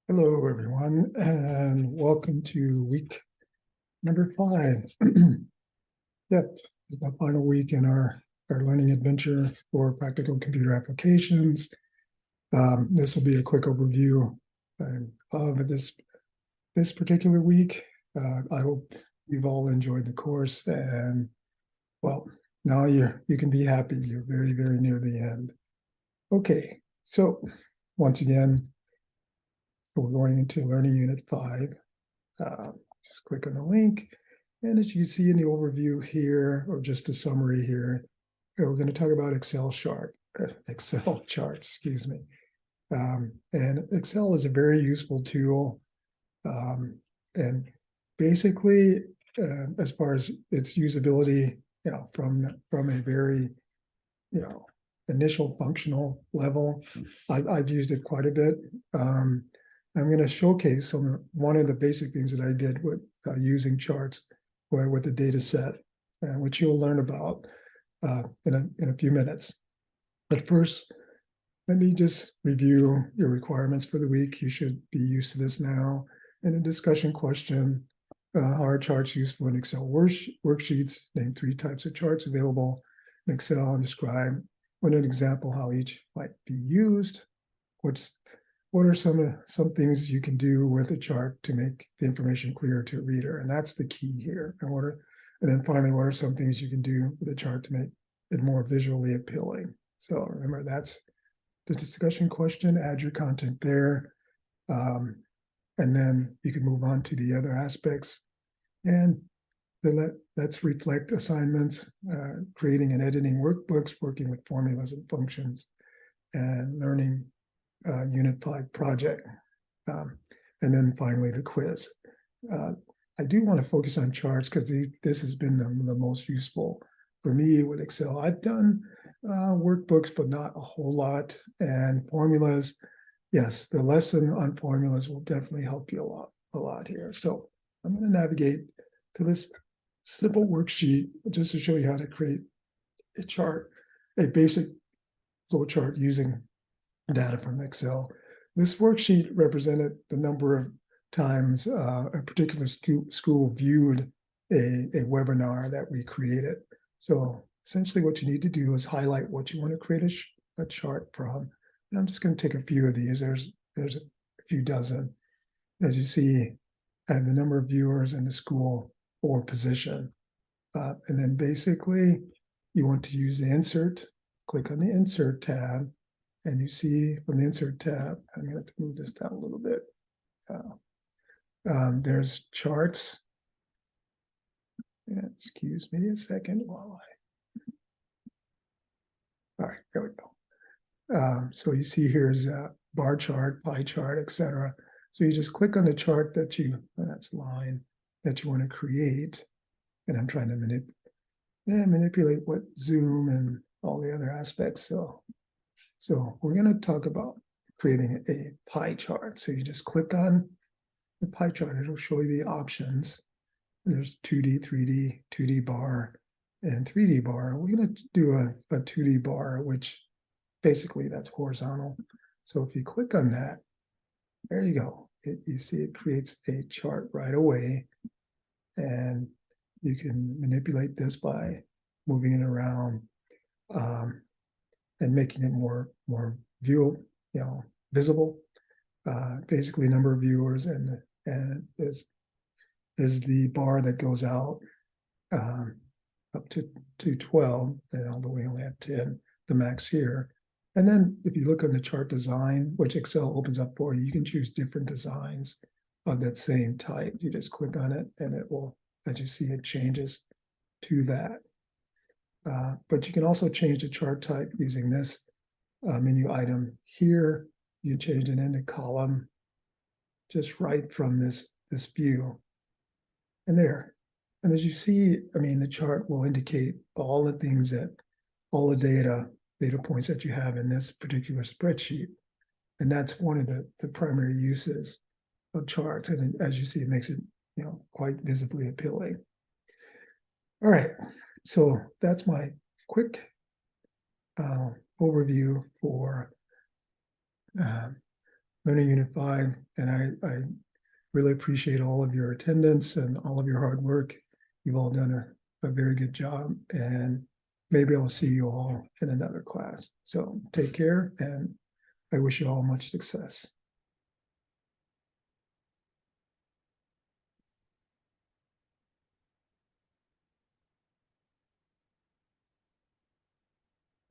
Hello, everyone, and welcome to week number 5. Yep, it's my final week in our learning adventure for practical computer applications. This will be a quick overview of this particular week. I hope you've all enjoyed the course, and well, now you can be happy. You're very, very near the end. Okay, so once again, we're going into Learning Unit 5. Just click on the link. And as you see in the overview here, or just a summary here, we're going to talk about Excel charts, excuse me. And Excel is a very useful tool. And basically, as far as its usability, from a very, initial functional level, I've used it quite a bit. I'm going to showcase one of the basic things that I did with using charts with the data set, which you'll learn about in a few minutes. But first, let me just review your requirements for the week. You should be used to this now. And a discussion question, how are charts useful in Excel worksheets? Name 3 types of charts available in Excel and describe with an example how each might be used. What are some things you can do with a chart to make the information clear to a reader? And that's the key here. And then finally, what are some things you can do with a chart to make it more visually appealing? So remember, that's the discussion question. Add your content there. And then you can move on to the other aspects. And then let's reflect assignments, creating and editing workbooks, working with formulas and functions, and learning Unit 5 project. And then finally, the quiz. I do want to focus on charts because this has been the most useful for me with Excel. I've done workbooks, but not a whole lot. And formulas, yes, the lesson on formulas will definitely help you a lot here. So I'm going to navigate to this simple worksheet just to show you how to create a chart, a basic flow chart using data from Excel. This worksheet represented the number of times a particular school viewed a webinar that we created. So essentially what you need to do is highlight what you want to create a chart from. And I'm just going to take a few of these. There's a few dozen. As you see, I have the number of viewers in the school or position. And then basically you want to use the insert, click on the insert tab. And you see from the insert tab, I'm going to have to move this down a little bit. There's charts. Excuse me a second while all right, there we go. So you see here's a bar chart, pie chart, etc. So you just click on the chart that's line that you want to create. And I'm trying to manipulate what zoom and all the other aspects. So we're going to talk about creating a pie chart. So you just click on the pie chart. It'll show you the options. And there's 2D, 3D, 2D bar, and 3D bar. We're going to do a 2D bar, which basically that's horizontal. So if you click on that, there you go. You see it creates a chart right away. And you can manipulate this by moving it around. And making it more viewable, visible. Basically, number of viewers and is the bar that goes out up to 12, and although we only have 10, the max here. And then if you look on the chart design, which Excel opens up for you, you can choose different designs of that same type. You just click on it, and it will, as you see, it changes to that. But you can also change the chart type using this menu item here. You change it into column just right from this view. And there. And as you see, the chart will indicate all the things all the data points that you have in this particular spreadsheet. And that's one of the primary uses of charts. And as you see, it makes it quite visibly appealing. All right. So that's my quick overview for Learning Unit 5, and I really appreciate all of your attendance and all of your hard work. You've all done a very good job, and maybe I'll see you all in another class. So take care, and I wish you all much success.